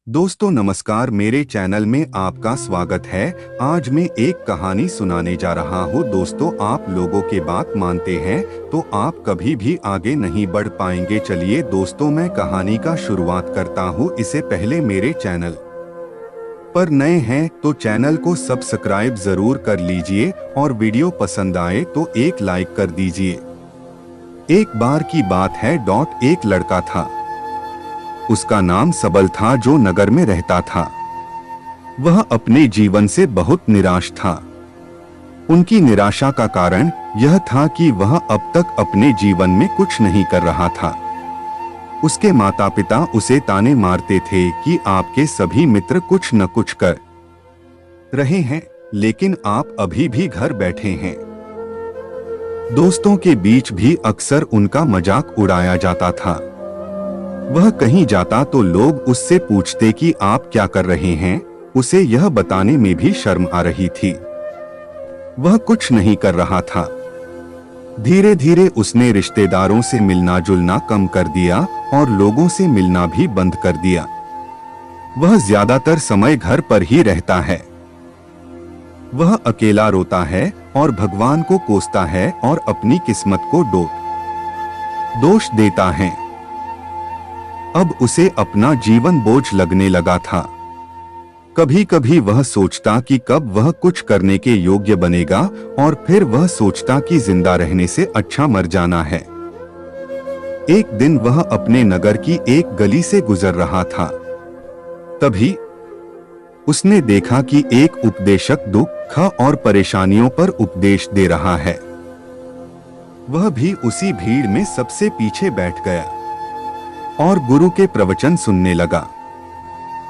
दोस्तों नमस्कार, मेरे चैनल में आपका स्वागत है। आज मैं एक कहानी सुनाने जा रहा हूँ। दोस्तों, आप लोगों के बात मानते हैं तो आप कभी भी आगे नहीं बढ़ पाएंगे। चलिए दोस्तों, मैं कहानी का शुरुआत करता हूँ। इससे पहले मेरे चैनल पर नए हैं तो चैनल को सब्सक्राइब जरूर कर लीजिए और वीडियो पसंद आए तो एक लाइक कर दीजिए। एक बार की बात है। एक लड़का था। उसका नाम सबल था, जो नगर में रहता था। वह अपने जीवन से बहुत निराश था। उनकी निराशा का कारण यह था कि वह अब तक अपने जीवन में कुछ नहीं कर रहा था। उसके माता पिता उसे ताने मारते थे कि आपके सभी मित्र कुछ न कुछ कर रहे हैं, लेकिन आप अभी भी घर बैठे हैं। दोस्तों के बीच भी अक्सर उनका मजाक उड़ाया जाता था। वह कहीं जाता तो लोग उससे पूछते कि आप क्या कर रहे हैं। उसे यह बताने में भी शर्म आ रही थी। वह कुछ नहीं कर रहा था। धीरे धीरे उसने रिश्तेदारों से मिलना जुलना कम कर दिया और लोगों से मिलना भी बंद कर दिया। वह ज्यादातर समय घर पर ही रहता है। वह अकेला रोता है और भगवान को कोसता है और अपनी किस्मत को दोष देता है। अब उसे अपना जीवन बोझ लगने लगा था। कभी कभी वह सोचता कि कब वह कुछ करने के योग्य बनेगा, और फिर वह सोचता कि जिंदा रहने से अच्छा मर जाना है। एक दिन वह अपने नगर की एक गली से गुजर रहा था। तभी उसने देखा कि एक उपदेशक दुख और परेशानियों पर उपदेश दे रहा है। वह भी उसी भीड़ में सबसे पीछे बैठ गया और गुरु के प्रवचन सुनने लगा।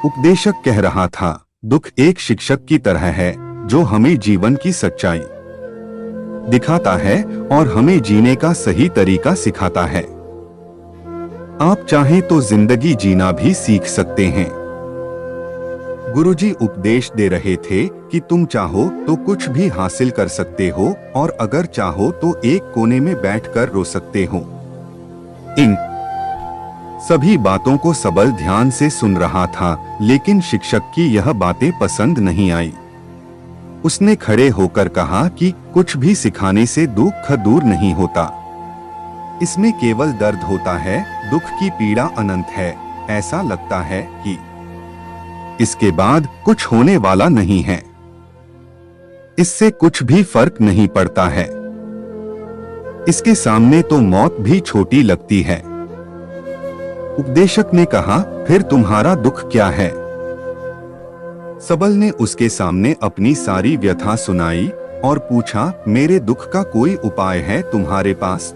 उपदेशक कह रहा था, दुख एक शिक्षक की तरह है जो हमें जीवन की सच्चाई दिखाता है और हमें जीने का सही तरीका सिखाता है। आप चाहें तो जिंदगी जीना भी सीख सकते हैं। गुरुजी उपदेश दे रहे थे कि तुम चाहो तो कुछ भी हासिल कर सकते हो, और अगर चाहो तो एक कोने में बैठकर रो सकते हो। इन सभी बातों को सबल ध्यान से सुन रहा था, लेकिन शिक्षक की यह बातें पसंद नहीं आई। उसने खड़े होकर कहा कि कुछ भी सिखाने से दुख दूर नहीं होता। इसमें केवल दर्द होता है। दुख की पीड़ा अनंत है। ऐसा लगता है कि इसके बाद कुछ होने वाला नहीं है। इससे कुछ भी फर्क नहीं पड़ता है। इसके सामने तो मौत भी छोटी लगती है। उपदेशक ने कहा, फिर तुम्हारा दुख क्या है? सबल ने उसके सामने अपनी सारी व्यथा सुनाई और पूछा, मेरे दुख का कोई उपाय है तुम्हारे पास?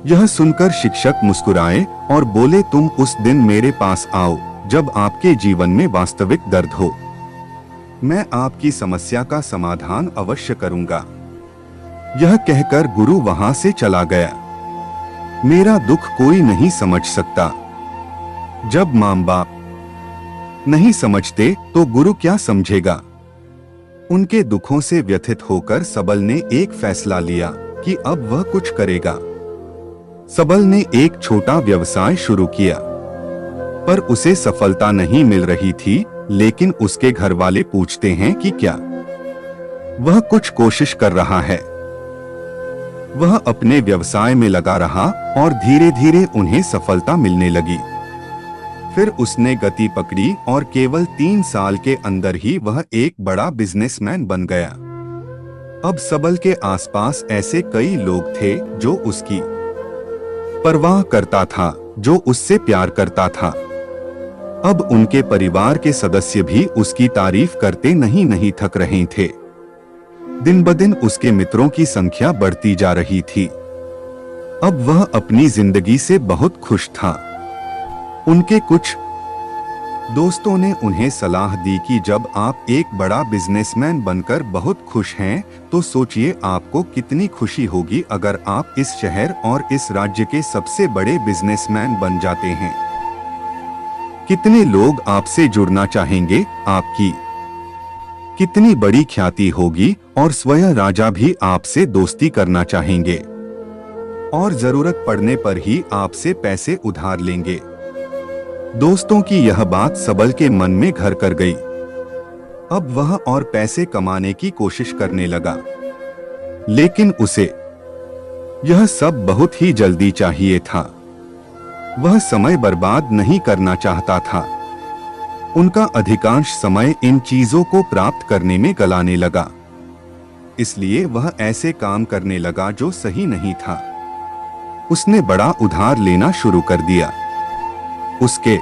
यह सुनकर शिक्षक मुस्कुराए और बोले, तुम उस दिन मेरे पास आओ जब आपके जीवन में वास्तविक दर्द हो। मैं आपकी समस्या का समाधान अवश्य करूंगा। यह कहकर गुरु वहां से चला गया। मेरा दुख कोई नहीं समझ सकता। जब माँ बाप नहीं समझते तो गुरु क्या समझेगा? उनके दुखों से व्यथित होकर सबल ने एक फैसला लिया कि अब वह कुछ करेगा। सबल ने एक छोटा व्यवसाय शुरू किया, पर उसे सफलता नहीं मिल रही थी। लेकिन उसके घर वाले पूछते हैं कि क्या वह कुछ कोशिश कर रहा है। वह अपने व्यवसाय में लगा रहा और धीरे धीरे उन्हें सफलता मिलने लगी। फिर उसने गति पकड़ी और केवल 3 साल के अंदर ही वह एक बड़ा बिजनेसमैन बन गया। अब सबल के आसपास ऐसे कई लोग थे जो उसकी परवाह करता था, जो उससे प्यार करता था। अब उनके परिवार के सदस्य भी उसकी तारीफ करते नहीं थक रहे थे। दिन ब दिन उसके मित्रों की संख्या बढ़ती जा रही थी। अब वह अपनी जिंदगी से बहुत खुश था। उनके कुछ दोस्तों ने उन्हें सलाह दी कि जब आप एक बड़ा बिजनेसमैन बनकर बहुत खुश हैं, तो सोचिए आपको कितनी खुशी होगी अगर आप इस शहर और इस राज्य के सबसे बड़े बिजनेसमैन बन जाते हैं। कितने लोग आपसे जुड़ना चाहेंगे, आपकी कितनी बड़ी ख्याति होगी, और स्वयं राजा भी आपसे दोस्ती करना चाहेंगे और जरूरत पड़ने पर ही आपसे पैसे उधार लेंगे। दोस्तों की यह बात सबल के मन में घर कर गई। अब वह और पैसे कमाने की कोशिश करने लगा, लेकिन उसे यह सब बहुत ही जल्दी चाहिए था। वह समय बर्बाद नहीं करना चाहता था। उनका अधिकांश समय इन चीजों को प्राप्त करने में गलाने लगा। इसलिए वह ऐसे काम करने लगा जो सही नहीं था। उसने बड़ा उधार लेना शुरू कर दिया। उसके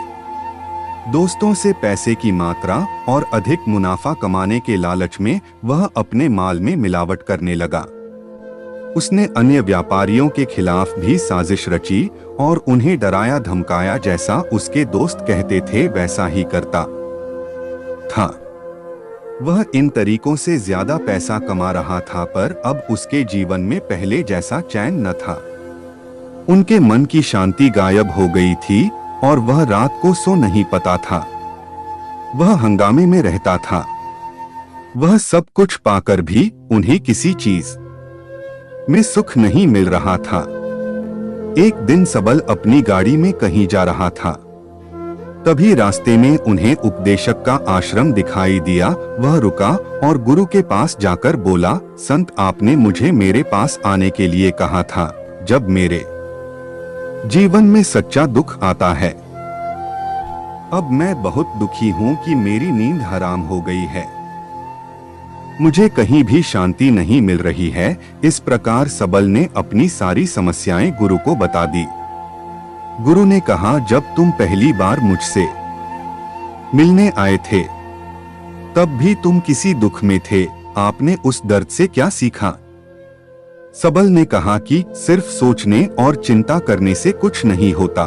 दोस्तों से पैसे की मात्रा और अधिक मुनाफा कमाने के लालच में वह अपने माल में मिलावट करने लगा। उसने अन्य व्यापारियों के खिलाफ भी साजिश रची और उन्हें डराया धमकाया, जैसा उसके दोस्त कहते थे वैसा ही करता था। वह इन तरीकों से ज्यादा पैसा कमा रहा था, पर अब उसके जीवन में पहले जैसा चैन न था। उनके मन की शांति गायब हो गई थी और वह रात को सो नहीं पाता था। वह हंगामे में रहता था। वह सब कुछ पाकर भी उन्हें किसी चीज में सुख नहीं मिल रहा था। एक दिन सबल अपनी गाड़ी में कहीं जा रहा था। तभी रास्ते में उन्हें उपदेशक का आश्रम दिखाई दिया। वह रुका और गुरु के पास जाकर बोला, संत, आपने मुझे मेरे पास आने के लिए कहा था जब मेरे जीवन में सच्चा दुख आता है। अब मैं बहुत दुखी हूं कि मेरी नींद हराम हो गई है। मुझे कहीं भी शांति नहीं मिल रही है। इस प्रकार सबल ने अपनी सारी समस्याएं गुरु को बता दी। गुरु ने कहा, जब तुम पहली बार मुझसे मिलने आए थे तब भी तुम किसी दुख में थे। आपने उस दर्द से क्या सीखा? सबल ने कहा कि सिर्फ सोचने और चिंता करने से कुछ नहीं होता।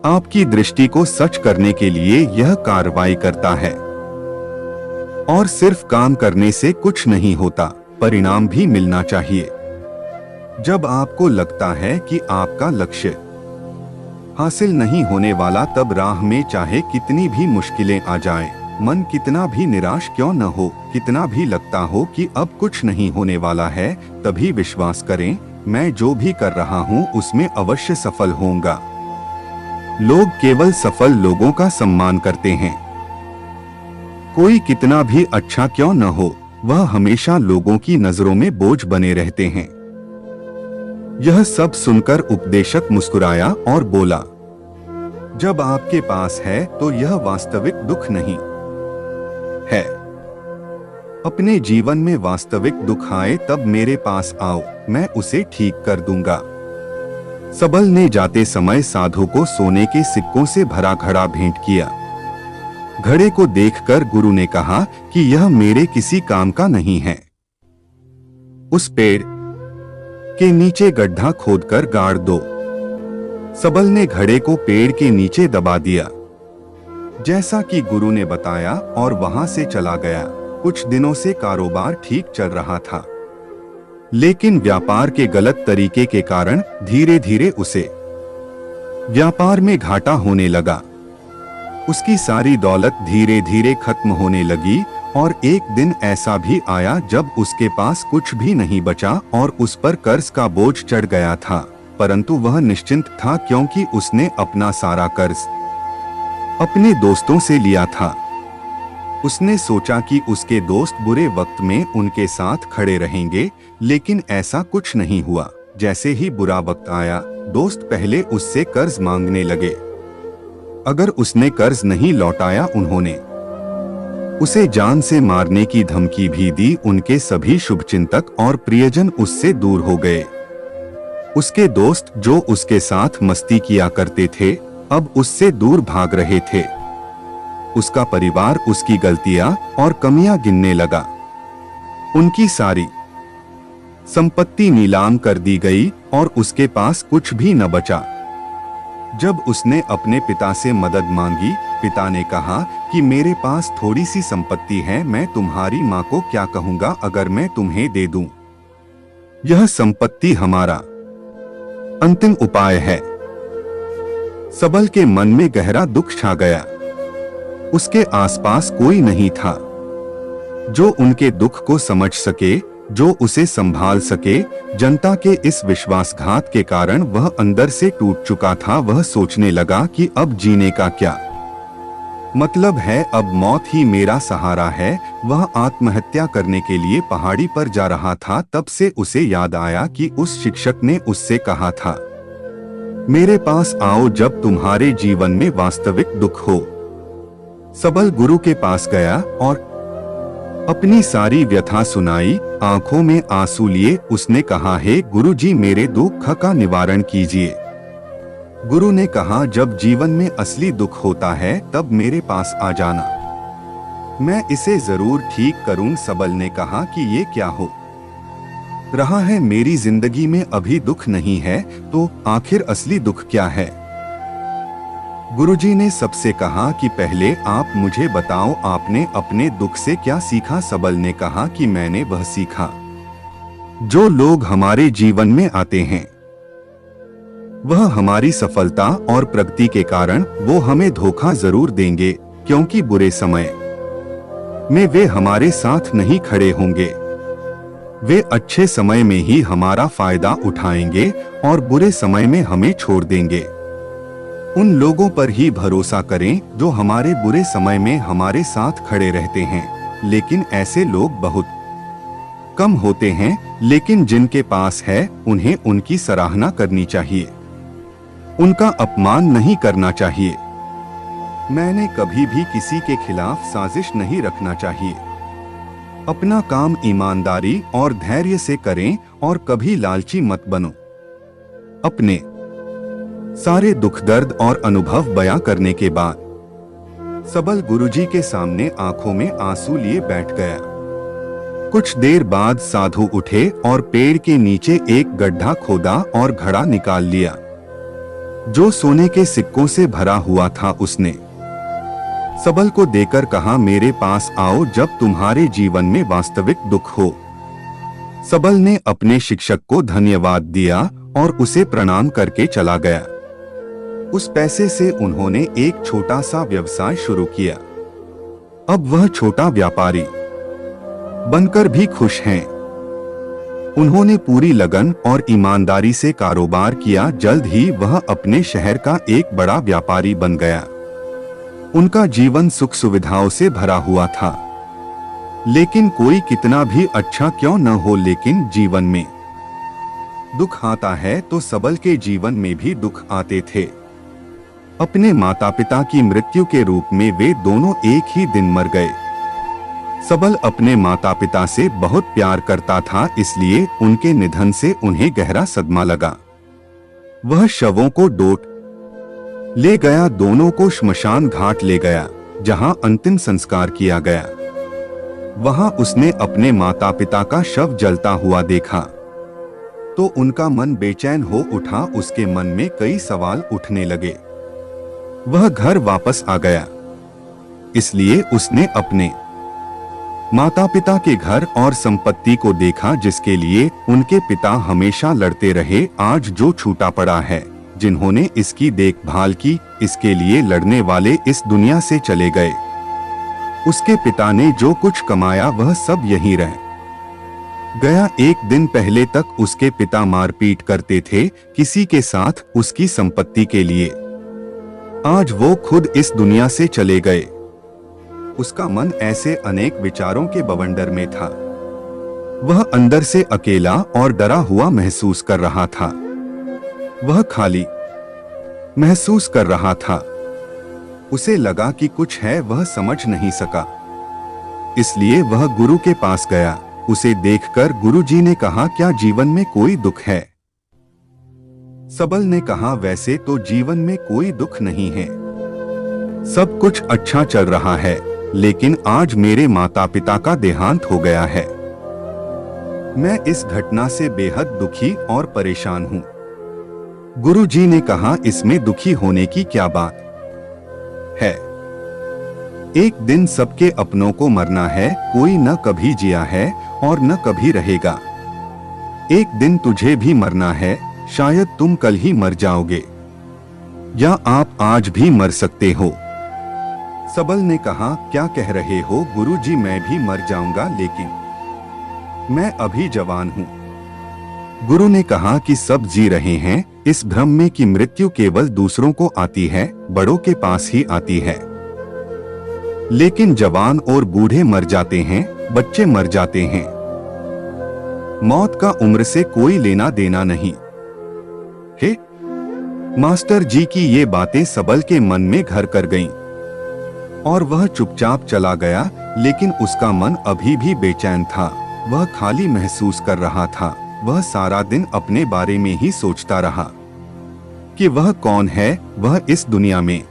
आपकी दृष्टि को सच करने के लिए यह कार्रवाई करता है। और सिर्फ काम करने से कुछ नहीं होता, परिणाम भी मिलना चाहिए। जब आपको लगता है कि आपका लक्ष्य हासिल नहीं होने वाला, तब राह में चाहे कितनी भी मुश्किलें आ जाएं, मन कितना भी निराश क्यों न हो, कितना भी लगता हो कि अब कुछ नहीं होने वाला है, तभी विश्वास करें, मैं जो भी कर रहा हूं उसमें अवश्य सफल होऊंगा। लोग केवल सफल लोगों का सम्मान करते हैं। कोई कितना भी अच्छा क्यों न हो, वह हमेशा लोगों की नजरों में बोझ बने रहते हैं। यह सब सुनकर उपदेशक मुस्कुराया और बोला, जब आपके पास है तो यह वास्तविक दुख नहीं है। अपने जीवन में वास्तविक दुख आए तब मेरे पास आओ, मैं उसे ठीक कर दूंगा। सबल ने जाते समय साधु को सोने के सिक्कों से भरा घड़ा भेंट किया। घड़े को देखकर गुरु ने कहा कि यह मेरे किसी काम का नहीं है। उस पेड़ के नीचे गड्ढा खोदकर गाड़ दो। सबल ने घड़े को पेड़ के नीचे दबा दिया, जैसा कि गुरु ने बताया, और वहां से चला गया। कुछ दिनों से कारोबार ठीक चल रहा था, लेकिन व्यापार के गलत तरीके के कारण धीरे धीरे उसे व्यापार में घाटा होने लगा। उसकी सारी दौलत धीरे धीरे खत्म होने लगी और एक दिन ऐसा भी आया जब उसके पास कुछ भी नहीं बचा और उस पर कर्ज का बोझ चढ़ गया था। परंतु वह निश्चिंत था, क्योंकि उसने अपना सारा कर्ज अपने दोस्तों से लिया था। उसने सोचा कि उसके दोस्त बुरे वक्त में उनके साथ खड़े रहेंगे, लेकिन ऐसा कुछ नहीं हुआ। जैसे ही बुरा वक्त आया, दोस्त पहले उससे कर्ज मांगने लगे। अगर उसने कर्ज नहीं लौटाया, उन्होंने उसे जान से मारने की धमकी भी दी। उनके सभी शुभचिंतक और प्रियजन उससे दूर हो गए। उसके दोस्त जो उसके साथ मस्ती किया करते थे, अब उससे दूर भाग रहे थे। उसका परिवार उसकी गलतियां और कमियां गिनने लगा। उनकी सारी संपत्ति नीलाम कर दी गई और उसके पास कुछ भी न बचा। जब उसने अपने पिता से मदद मांगी, पिता ने कहा कि मेरे पास थोड़ी सी संपत्ति है, मैं तुम्हारी माँ को क्या कहूँगा अगर मैं तुम्हें दे दूं? यह संपत्ति हमारा अंतिम उपाय है। सबल के मन में गहरा दुख छा गया। उसके आसपास कोई नहीं था जो उनके दुख को समझ सके जो उसे संभाल सके। जनता के इस विश्वासघात के कारण वह अंदर से टूट चुका था। वह सोचने लगा कि अब जीने का क्या मतलब है, अब मौत ही मेरा सहारा है। वह आत्महत्या करने के लिए पहाड़ी पर जा रहा था, तब से उसे याद आया कि उस शिक्षक ने उससे कहा था, मेरे पास आओ जब तुम्हारे जीवन में वास्तविक दुख हो। सबल गुरु के पास गया और अपनी सारी व्यथा सुनाई। आंखों में आंसू लिए उसने कहा, हे गुरुजी, मेरे दुख का निवारण कीजिए। गुरु ने कहा, जब जीवन में असली दुख होता है तब मेरे पास आ जाना, मैं इसे जरूर ठीक करूं। सबल ने कहा कि ये क्या हो रहा है, मेरी जिंदगी में अभी दुख नहीं है, तो आखिर असली दुख क्या है। गुरुजी ने सबसे कहा कि पहले आप मुझे बताओ, आपने अपने दुख से क्या सीखा। सबल ने कहा कि मैंने वह सीखा जो लोग हमारे जीवन में आते हैं, वह हमारी सफलता और प्रगति के कारण वो हमें धोखा जरूर देंगे, क्योंकि बुरे समय में वे हमारे साथ नहीं खड़े होंगे। वे अच्छे समय में ही हमारा फायदा उठाएंगे और बुरे समय में हमें छोड़ देंगे। उन लोगों पर ही भरोसा करें जो हमारे बुरे समय में हमारे साथ खड़े रहते हैं, लेकिन ऐसे लोग बहुत कम होते हैं। लेकिन जिनके पास है उन्हें उनकी सराहना करनी चाहिए, उनका अपमान नहीं करना चाहिए। मैंने कभी भी किसी के खिलाफ साजिश नहीं रखना चाहिए। अपना काम ईमानदारी और धैर्य से करें और कभी लालची मत बनो। अपने सारे दुख दर्द और अनुभव बयां करने के बाद सबल गुरुजी के सामने आंखों में आंसू लिए बैठ गया। कुछ देर बाद साधु उठे और पेड़ के नीचे एक गड्ढा खोदा और घड़ा निकाल लिया जो सोने के सिक्कों से भरा हुआ था। उसने सबल को देकर कहा, मेरे पास आओ जब तुम्हारे जीवन में वास्तविक दुख हो। सबल ने अपने शिक्षक को धन्यवाद दिया और उसे प्रणाम करके चला गया। उस पैसे से उन्होंने एक छोटा सा व्यवसाय शुरू किया। अब वह छोटा व्यापारी बनकर भी खुश हैं। उन्होंने पूरी लगन और ईमानदारी से कारोबार किया। जल्द ही वह अपने शहर का एक बड़ा व्यापारी बन गया। उनका जीवन सुख सुविधाओं से भरा हुआ था। लेकिन कोई कितना भी अच्छा क्यों न हो, लेकिन जीवन में दुख आता है तो सबल के जीवन में भी दुख आते थे। अपने माता पिता की मृत्यु के रूप में वे दोनों एक ही दिन मर गए। सबल अपने माता पिता से बहुत प्यार करता था, इसलिए उनके निधन से उन्हें गहरा सदमा लगा। वह शवों को डोट ले गया, दोनों को श्मशान घाट ले गया जहां अंतिम संस्कार किया गया। वहां उसने अपने माता पिता का शव जलता हुआ देखा तो उनका मन बेचैन हो उठा। उसके मन में कई सवाल उठने लगे। वह घर वापस आ गया, इसलिए उसने अपने माता पिता के घर और संपत्ति को देखा जिसके लिए उनके पिता हमेशा लड़ते रहे। आज जो छूटा पड़ा है, जिन्होंने इसकी देखभाल की, इसके लिए लड़ने वाले इस दुनिया से चले गए। उसके पिता ने जो कुछ कमाया वह सब यहीं रह गया। एक दिन पहले तक उसके पिता मारपीट करते थे किसी के साथ उसकी संपत्ति के लिए। आज वो खुद इस दुनिया से चले गए। उसका मन ऐसे अनेक विचारों के बवंडर में था। वह अंदर से अकेला और डरा हुआ महसूस कर रहा था। वह खाली महसूस कर रहा था। उसे लगा कि कुछ है, वह समझ नहीं सका। इसलिए वह गुरु के पास गया। उसे देखकर गुरुजी ने कहा, क्या जीवन में कोई दुख है? सबल ने कहा, वैसे तो जीवन में कोई दुख नहीं है, सब कुछ अच्छा चल रहा है, लेकिन आज मेरे माता पिता का देहांत हो गया है। मैं इस घटना से बेहद दुखी और परेशान हूँ। गुरुजी ने कहा, इसमें दुखी होने की क्या बात है? एक दिन सबके अपनों को मरना है। कोई न कभी जिया है और न कभी रहेगा। एक दिन तुझे भी मरना है। शायद तुम कल ही मर जाओगे या आप आज भी मर सकते हो। सबल ने कहा, क्या कह रहे हो गुरुजी? मैं भी मर जाऊंगा, लेकिन मैं अभी जवान हूँ। गुरु ने कहा कि सब जी रहे हैं इस भ्रम में कि मृत्यु केवल दूसरों को आती है, बड़ों के पास ही आती है। लेकिन जवान और बूढ़े मर जाते हैं, बच्चे मर जाते हैं। मौत का उम्र से कोई लेना देना नहीं है। मास्टर जी की ये बातें सबल के मन में घर कर गईं और वह चुपचाप चला गया, लेकिन उसका मन अभी भी बेचैन था। वह खाली महसूस कर रहा था। वह सारा दिन अपने बारे में ही सोचता रहा कि वह कौन है, वह इस दुनिया में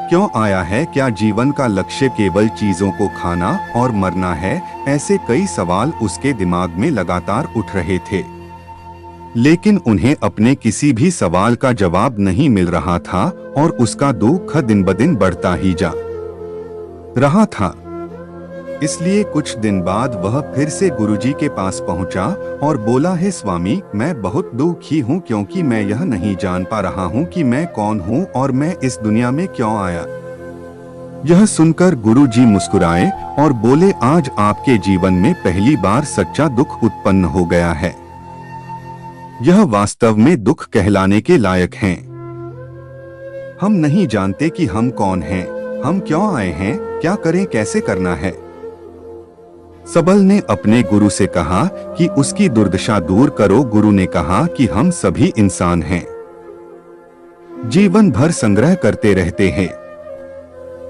क्यों आया है, क्या जीवन का लक्ष्य केवल चीजों को खाना और मरना है। ऐसे कई सवाल उसके दिमाग में लगातार उठ रहे थे, लेकिन उन्हें अपने किसी भी सवाल का जवाब नहीं मिल रहा था और उसका दुख दिन ब दिन बढ़ता ही जा रहा था। इसलिए कुछ दिन बाद वह फिर से गुरुजी के पास पहुंचा और बोला, हे स्वामी, मैं बहुत दुखी हूं क्योंकि मैं यह नहीं जान पा रहा हूं कि मैं कौन हूं और मैं इस दुनिया में क्यों आया। यह सुनकर गुरुजी मुस्कुराए और बोले, आज आपके जीवन में पहली बार सच्चा दुख उत्पन्न हो गया है। यह वास्तव में दुख कहलाने के लायक हैं। हम नहीं जानते कि हम कौन हैं, हम क्यों आए हैं, क्या करें, कैसे करना है। सबल ने अपने गुरु से कहा कि उसकी दुर्दशा दूर करो। गुरु ने कहा कि हम सभी इंसान हैं, जीवन भर संग्रह करते रहते हैं।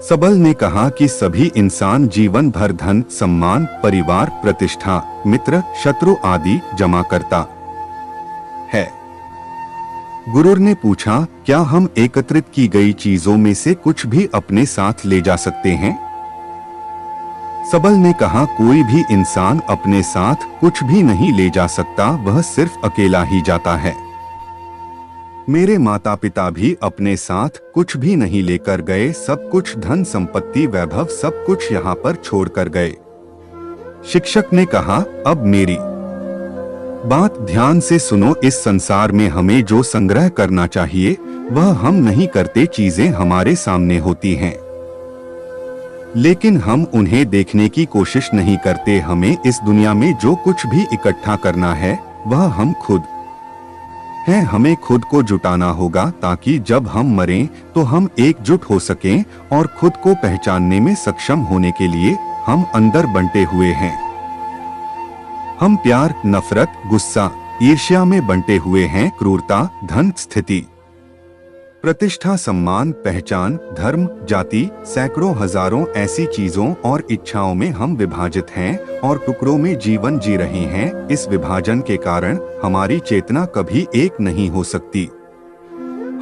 सबल ने कहा कि सभी इंसान जीवन भर धन, सम्मान, परिवार, प्रतिष्ठा, मित्र, शत्रु आदि जमा करता है। गुरु ने पूछा, क्या हम एकत्रित की गई चीजों में से कुछ भी अपने साथ ले जा सकते हैं? सबल ने कहा, कोई भी इंसान अपने साथ कुछ भी नहीं ले जा सकता, वह सिर्फ अकेला ही जाता है। मेरे माता पिता भी अपने साथ कुछ भी नहीं लेकर गए, सब कुछ धन संपत्ति वैभव सब कुछ यहाँ पर छोड़कर गए। शिक्षक ने कहा, अब मेरी बात ध्यान से सुनो। इस संसार में हमें जो संग्रह करना चाहिए वह हम नहीं करते। चीजें हमारे सामने होती हैं, लेकिन हम उन्हें देखने की कोशिश नहीं करते। हमें इस दुनिया में जो कुछ भी इकट्ठा करना है वह हम खुद हैं। हमें खुद को जुटाना होगा ताकि जब हम मरें तो हम एकजुट हो सकें और खुद को पहचानने में सक्षम होने के लिए हम अंदर बंटे हुए हैं। हम प्यार, नफरत, गुस्सा, ईर्ष्या में बंटे हुए हैं। क्रूरता, धन, स्थिति, प्रतिष्ठा, सम्मान, पहचान, धर्म, जाति, सैकड़ों हजारों ऐसी चीजों और इच्छाओं में हम विभाजित हैं और टुकड़ों में जीवन जी रहे हैं। इस विभाजन के कारण हमारी चेतना कभी एक नहीं हो सकती।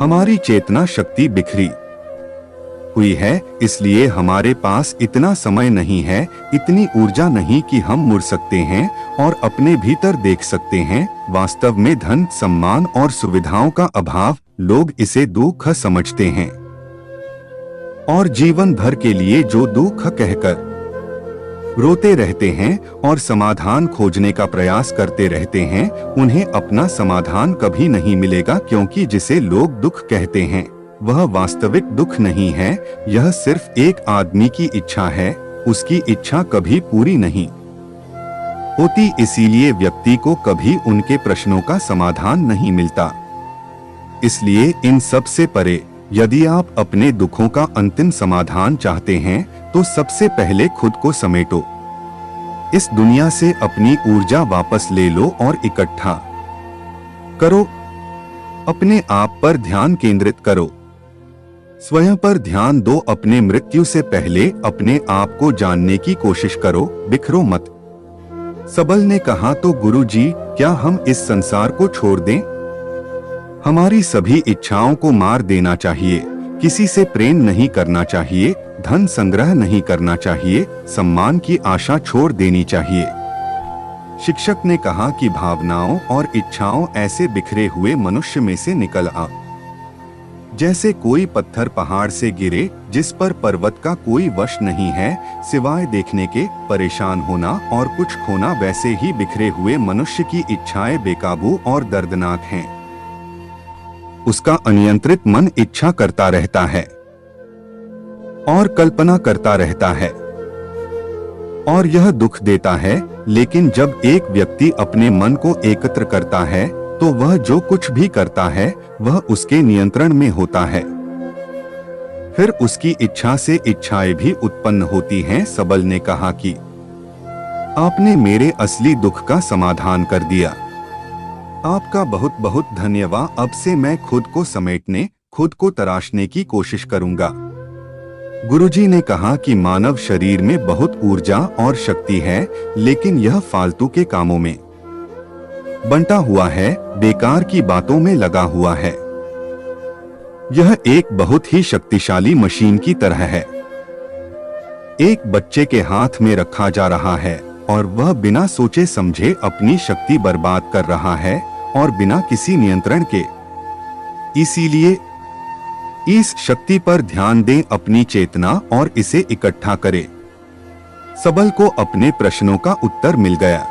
हमारी चेतना शक्ति बिखरी हुई है, इसलिए हमारे पास इतना समय नहीं है, इतनी ऊर्जा नहीं कि हम मुड़ सकते हैं और अपने भीतर देख सकते हैं। वास्तव में धन, सम्मान और सुविधाओं का अभाव, लोग इसे दुख समझते हैं और जीवन भर के लिए जो दुख कहकर रोते रहते हैं और समाधान खोजने का प्रयास करते रहते हैं, उन्हें अपना समाधान कभी नहीं मिलेगा, क्योंकि जिसे लोग दुख कहते हैं वह वास्तविक दुख नहीं है। यह सिर्फ एक आदमी की इच्छा है, उसकी इच्छा कभी पूरी नहीं होती, इसीलिए व्यक्ति को कभी उनके प्रश्नों का समाधान नहीं मिलता। इसलिए इन सब से परे, यदि आप अपने दुखों का अंतिम समाधान चाहते हैं तो सबसे पहले खुद को समेटो। इस दुनिया से अपनी ऊर्जा वापस ले लो और इकट्ठा करो। अपने आप पर ध्यान केंद्रित करो, स्वयं पर ध्यान दो। अपने मृत्यु से पहले अपने आप को जानने की कोशिश करो, बिखरो मत। सबल ने कहा, तो गुरुजी, क्या हम इस संसार को छोड़ दें? हमारी सभी इच्छाओं को मार देना चाहिए, किसी से प्रेम नहीं करना चाहिए, धन संग्रह नहीं करना चाहिए, सम्मान की आशा छोड़ देनी चाहिए। शिक्षक ने कहा कि भावनाओं और इच्छाओं ऐसे बिखरे हुए मनुष्य में से निकल आ, जैसे कोई पत्थर पहाड़ से गिरे जिस पर पर्वत का कोई वश नहीं है सिवाय देखने के। परेशान होना और कुछ खोना, वैसे ही बिखरे हुए मनुष्य की इच्छाएं बेकाबू और दर्दनाक हैं। उसका अनियंत्रित मन इच्छा करता रहता है और कल्पना करता रहता है और यह दुख देता है। लेकिन जब एक व्यक्ति अपने मन को एकत्र करता है तो वह जो कुछ भी करता है वह उसके नियंत्रण में होता है। फिर उसकी इच्छा से इच्छाएं भी उत्पन्न होती हैं। सबल ने कहा कि आपने मेरे असली दुख का समाधान कर दिया। आपका बहुत बहुत धन्यवाद। अब से मैं खुद को समेटने, खुद को तराशने की कोशिश करूंगा। गुरुजी ने कहा कि मानव शरीर में बहुत ऊर्जा और शक्ति है, लेकिन यह फालतू के कामों में बंटा हुआ है, बेकार की बातों में लगा हुआ है। यह एक बहुत ही शक्तिशाली मशीन की तरह है। एक बच्चे के हाथ में रखा जा रहा है और वह बिना सोचे समझे अपनी शक्ति बर्बाद कर रहा है और बिना किसी नियंत्रण के। इसीलिए इस शक्ति पर ध्यान दें, अपनी चेतना, और इसे इकट्ठा करें। सबल को अपने प्रश्नों का उत्तर मिल गया।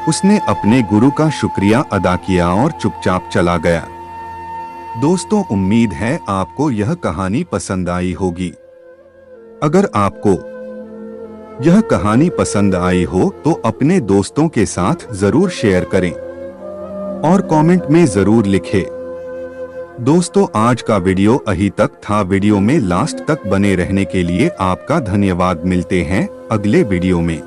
उसने अपने गुरु का शुक्रिया अदा किया और चुपचाप चला गया। दोस्तों, उम्मीद है आपको यह कहानी पसंद आई होगी। अगर आपको यह कहानी पसंद आई हो तो अपने दोस्तों के साथ जरूर शेयर करें और कमेंट में जरूर लिखें। दोस्तों, आज का वीडियो यही तक था। वीडियो में लास्ट तक बने रहने के लिए आपका धन्यवाद। मिलते हैं अगले वीडियो में।